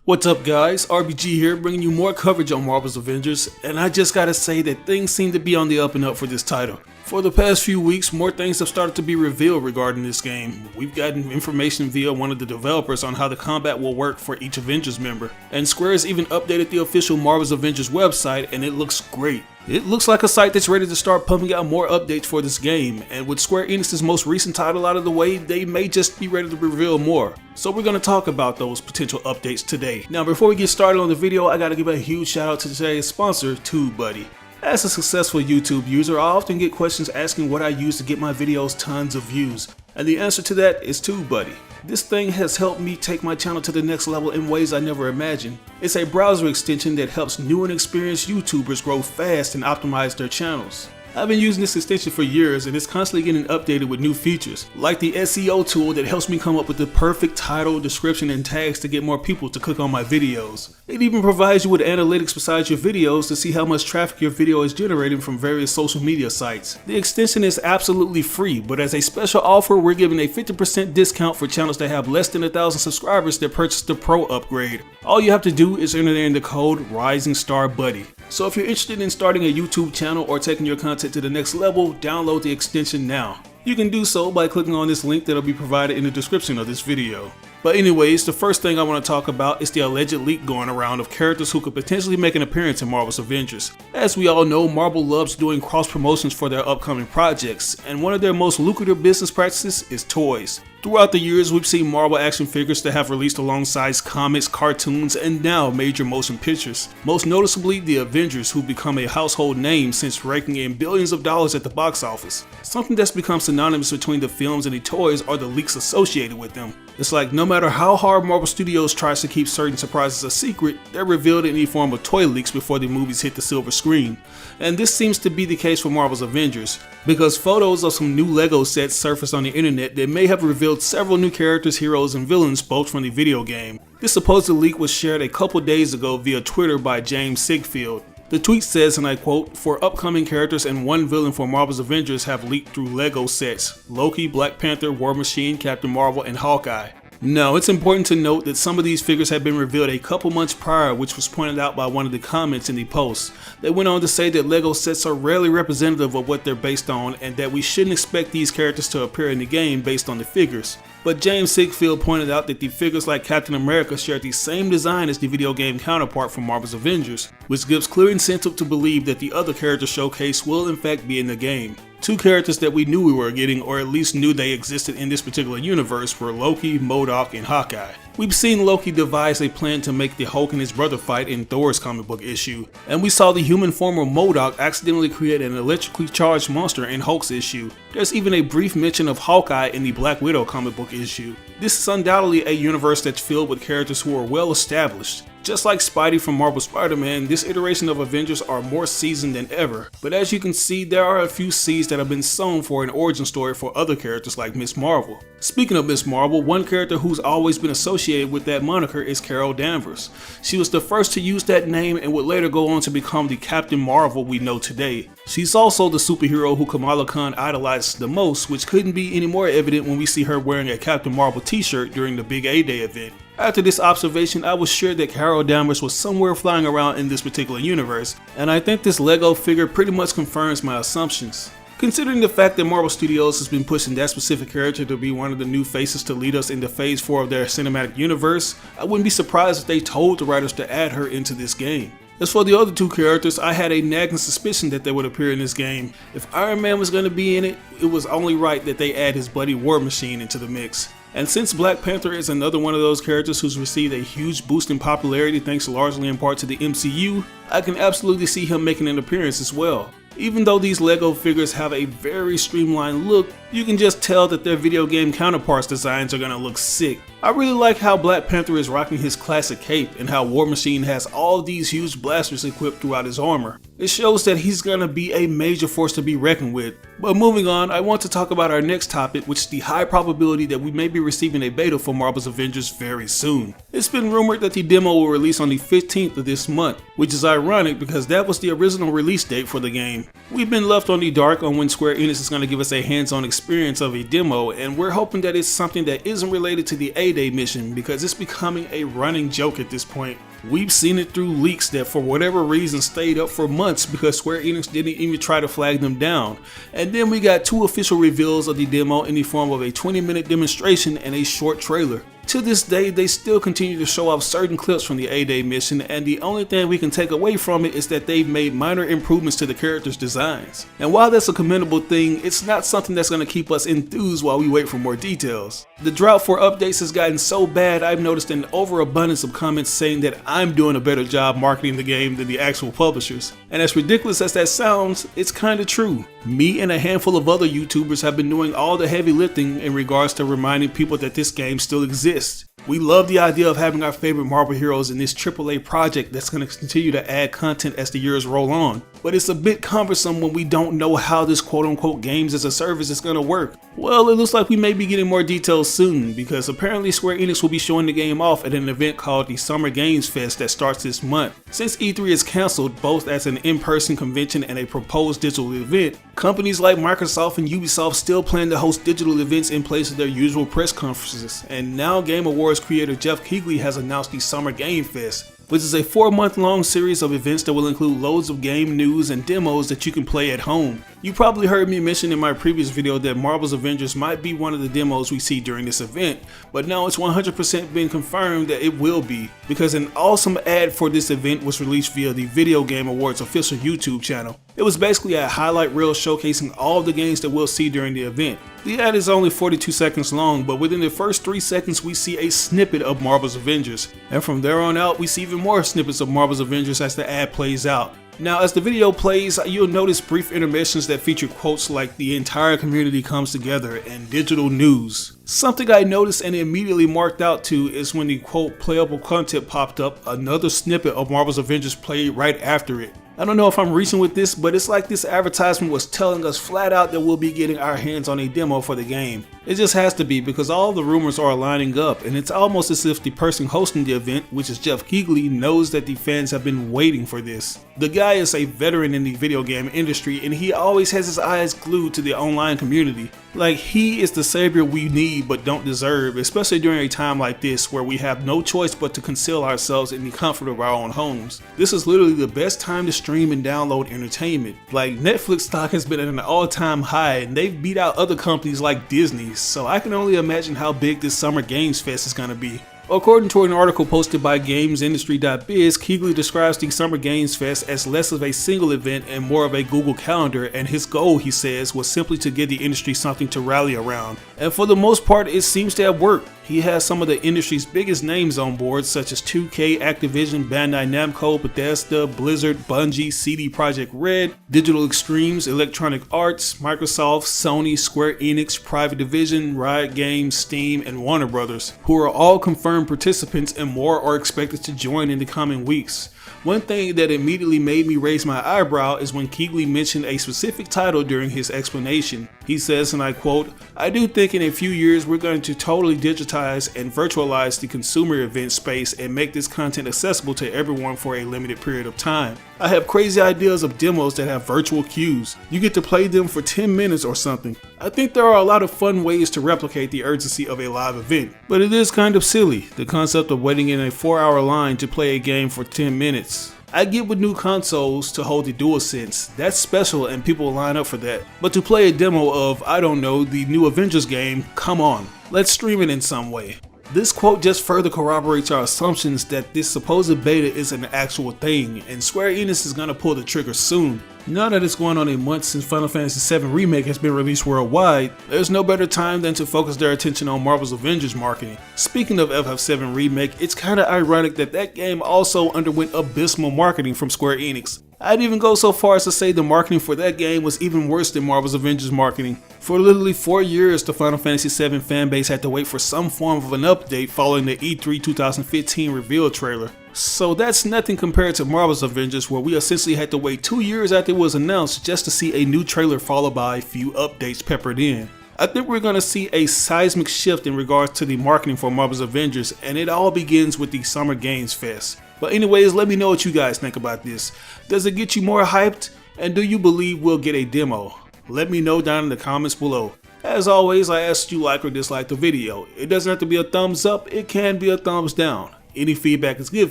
What's up guys, RBG here bringing you more coverage on Marvel's Avengers, and I just gotta say that things seem to be on the up and up for this title. For the past few weeks, more things have started to be revealed regarding this game. We've gotten information via one of the developers on how the combat will work for each Avengers member, and Square has even updated the official Marvel's Avengers website and it looks great. It looks like a site that's ready to start pumping out more updates for this game, and with Square Enix's most recent title out of the way, they may just be ready to reveal more. So we're going to talk about those potential updates today. Now before we get started on the video, I gotta give a huge shout out to today's sponsor, TubeBuddy. As a successful YouTube user, I often get questions asking what I use to get my videos tons of views, and the answer to that is TubeBuddy. This thing has helped me take my channel to the next level in ways I never imagined. It's a browser extension that helps new and experienced YouTubers grow fast and optimize their channels. I've been using this extension for years and it's constantly getting updated with new features, like the SEO tool that helps me come up with the perfect title, description, and tags to get more people to click on my videos. It even provides you with analytics beside your videos to see how much traffic your video is generating from various social media sites. The extension is absolutely free, but as a special offer, we're giving a 50% discount for channels that have less than 1,000 subscribers that purchase the Pro upgrade. All you have to do is enter in the code RisingStarBuddy. So if you're interested in starting a YouTube channel or taking your content to the next level, download the extension now. You can do so by clicking on this link that'll be provided in the description of this video. But anyways, the first thing I want to talk about is the alleged leak going around of characters who could potentially make an appearance in Marvel's Avengers. As we all know, Marvel loves doing cross promotions for their upcoming projects, and one of their most lucrative business practices is toys. Throughout the years, we've seen Marvel action figures that have released alongside comics, cartoons, and now major motion pictures. Most noticeably, the Avengers, who become a household name since raking in billions of dollars at the box office. Something that's become synonymous between the films and the toys are the leaks associated with them. It's like no matter how hard Marvel Studios tries to keep certain surprises a secret, they're revealed in the form of toy leaks before the movies hit the silver screen. And this seems to be the case for Marvel's Avengers, because photos of some new Lego sets surfaced on the internet that may have revealed several new characters, heroes, and villains both from the video game. This supposed leak was shared a couple days ago via Twitter by James Sigfield. The tweet says, and I quote, "For upcoming characters and one villain for Marvel's Avengers have leaked through Lego sets: Loki, Black Panther, War Machine, Captain Marvel, and Hawkeye." Now, it's important to note that some of these figures had been revealed a couple months prior, which was pointed out by one of the comments in the post. They went on to say that Lego sets are rarely representative of what they're based on and that we shouldn't expect these characters to appear in the game based on the figures. But James Sigfield pointed out that the figures like Captain America shared the same design as the video game counterpart from Marvel's Avengers, which gives clear incentive to believe that the other character showcase will in fact be in the game. Two characters that we knew we were getting, or at least knew they existed in this particular universe, were Loki, MODOK, and Hawkeye. We've seen Loki devise a plan to make the Hulk and his brother fight in Thor's comic book issue, and we saw the human form of MODOK accidentally create an electrically charged monster in Hulk's issue. There's even a brief mention of Hawkeye in the Black Widow comic book issue. This is undoubtedly a universe that's filled with characters who are well established. Just like Spidey from Marvel Spider-Man, this iteration of Avengers are more seasoned than ever, but as you can see, there are a few seeds that have been sown for an origin story for other characters like Ms. Marvel. Speaking of Ms. Marvel, one character who's always been associated with that moniker is Carol Danvers. She was the first to use that name and would later go on to become the Captain Marvel we know today. She's also the superhero who Kamala Khan idolizes the most, which couldn't be any more evident when we see her wearing a Captain Marvel t-shirt during the Big A-Day event. After this observation, I was sure that Carol Danvers was somewhere flying around in this particular universe, and I think this Lego figure pretty much confirms my assumptions. Considering the fact that Marvel Studios has been pushing that specific character to be one of the new faces to lead us into Phase 4 of their cinematic universe, I wouldn't be surprised if they told the writers to add her into this game. As for the other two characters, I had a nagging suspicion that they would appear in this game. If Iron Man was going to be in it, it was only right that they add his buddy War Machine into the mix. And since Black Panther is another one of those characters who's received a huge boost in popularity thanks largely in part to the MCU, I can absolutely see him making an appearance as well. Even though these Lego figures have a very streamlined look, you can just tell that their video game counterparts designs are gonna look sick. I really like how Black Panther is rocking his classic cape and how War Machine has all these huge blasters equipped throughout his armor. It shows that he's gonna be a major force to be reckoned with. But moving on, I want to talk about our next topic, which is the high probability that we may be receiving a beta for Marvel's Avengers very soon. It's been rumored that the demo will release on the 15th of this month, which is ironic because that was the original release date for the game. game. We've been left on the dark on when Square Enix is going to give us a hands-on experience of a demo, and we're hoping that it's something that isn't related to the A-Day mission because it's becoming a running joke at this point. We've seen it through leaks that for whatever reason stayed up for months because Square Enix didn't even try to flag them down. And then we got 2 official reveals of the demo in the form of a 20-minute demonstration and a short trailer. To this day, they still continue to show off certain clips from the A-Day mission, and the only thing we can take away from it is that they've made minor improvements to the characters' designs. And while that's a commendable thing, it's not something that's going to keep us enthused while we wait for more details. The drought for updates has gotten so bad I've noticed an overabundance of comments saying that I'm doing a better job marketing the game than the actual publishers. And as ridiculous as that sounds, it's kinda true. Me and a handful of other YouTubers have been doing all the heavy lifting in regards to reminding people that this game still exists. We love the idea of having our favorite Marvel heroes in this AAA project that's going to continue to add content as the years roll on. But it's a bit cumbersome when we don't know how this quote-unquote games as a service is going to work. Well, it looks like we may be getting more details soon, because apparently Square Enix will be showing the game off at an event called the Summer Games Fest that starts this month. Since E3 is cancelled both as an in-person convention and a proposed digital event, companies like Microsoft and Ubisoft still plan to host digital events in place of their usual press conferences, and now Game Awards creator Jeff Keighley has announced the Summer Game Fest, which is a 4-month-long series of events that will include loads of game news and demos that you can play at home. You probably heard me mention in my previous video that Marvel's Avengers might be one of the demos we see during this event, but now it's 100% been confirmed that it will be, because an awesome ad for this event was released via the Video Game Awards official YouTube channel. It was basically a highlight reel showcasing all of the games that we'll see during the event. The ad is only 42 seconds long, but within the first 3 seconds we see a snippet of Marvel's Avengers, and from there on out we see even more snippets of Marvel's Avengers as the ad plays out. Now, as the video plays, you'll notice brief intermissions that feature quotes like "the entire community comes together" and "digital news." Something I noticed and immediately marked out to is when the quote "playable content" popped up, another snippet of Marvel's Avengers played right after it. I don't know if I'm reaching with this, but it's like this advertisement was telling us flat out that we'll be getting our hands on a demo for the game. It just has to be, because all the rumors are lining up, and it's almost as if the person hosting the event, which is Jeff Keighley, knows that the fans have been waiting for this. The guy is a veteran in the video game industry, and he always has his eyes glued to the online community. Like, he is the savior we need but don't deserve, especially during a time like this where we have no choice but to conceal ourselves in the comfort of our own homes. This is literally the best time to stream and download entertainment. Like, Netflix stock has been at an all-time high, and they've beat out other companies like Disney, so I can only imagine how big this Summer Games Fest is gonna be. According to an article posted by GamesIndustry.biz, Keighley describes the Summer Games Fest as less of a single event and more of a Google Calendar, and his goal, he says, was simply to give the industry something to rally around. And for the most part, it seems to have worked. He has some of the industry's biggest names on board, such as 2K, Activision, Bandai Namco, Bethesda, Blizzard, Bungie, CD Projekt Red, Digital Extremes, Electronic Arts, Microsoft, Sony, Square Enix, Private Division, Riot Games, Steam, and Warner Brothers, who are all confirmed participants, and more are expected to join in the coming weeks. One thing that immediately made me raise my eyebrow is when Keighley mentioned a specific title during his explanation. He says, and I quote, "I do think in a few years we're going to totally digitize and virtualize the consumer event space and make this content accessible to everyone for a limited period of time. I have crazy ideas of demos that have virtual queues. You get to play them for 10 minutes or something. I think there are a lot of fun ways to replicate the urgency of a live event, but it is kind of silly, the concept of waiting in a 4-hour line to play a game for 10 minutes. I get with new consoles to hold the DualSense, that's special and people line up for that. But to play a demo of, I don't know, the new Avengers game, come on, let's stream it in some way." This quote just further corroborates our assumptions that this supposed beta is an actual thing, and Square Enix is gonna pull the trigger soon. Now that it's going on a month since Final Fantasy VII Remake has been released worldwide, there's no better time than to focus their attention on Marvel's Avengers marketing. Speaking of FF7 Remake, it's kinda ironic that that game also underwent abysmal marketing from Square Enix. I'd even go so far as to say the marketing for that game was even worse than Marvel's Avengers marketing. For literally 4 years, the Final Fantasy VII fanbase had to wait for some form of an update following the E3 2015 reveal trailer. So that's nothing compared to Marvel's Avengers, where we essentially had to wait 2 years after it was announced just to see a new trailer followed by a few updates peppered in. I think we're going to see a seismic shift in regards to the marketing for Marvel's Avengers, and it all begins with the Summer Games Fest. But anyways, let me know what you guys think about this. Does it get you more hyped? And do you believe we'll get a demo? Let me know down in the comments below. As always, I ask you like or dislike the video. It doesn't have to be a thumbs up, it can be a thumbs down. Any feedback is good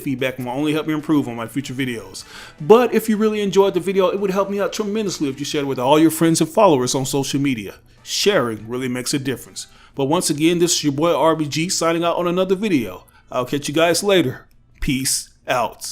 feedback and will only help me improve on my future videos. But if you really enjoyed the video, it would help me out tremendously if you shared it with all your friends and followers on social media. Sharing really makes a difference. But once again, this is your boy RBG signing out on another video. I'll catch you guys later. Peace out.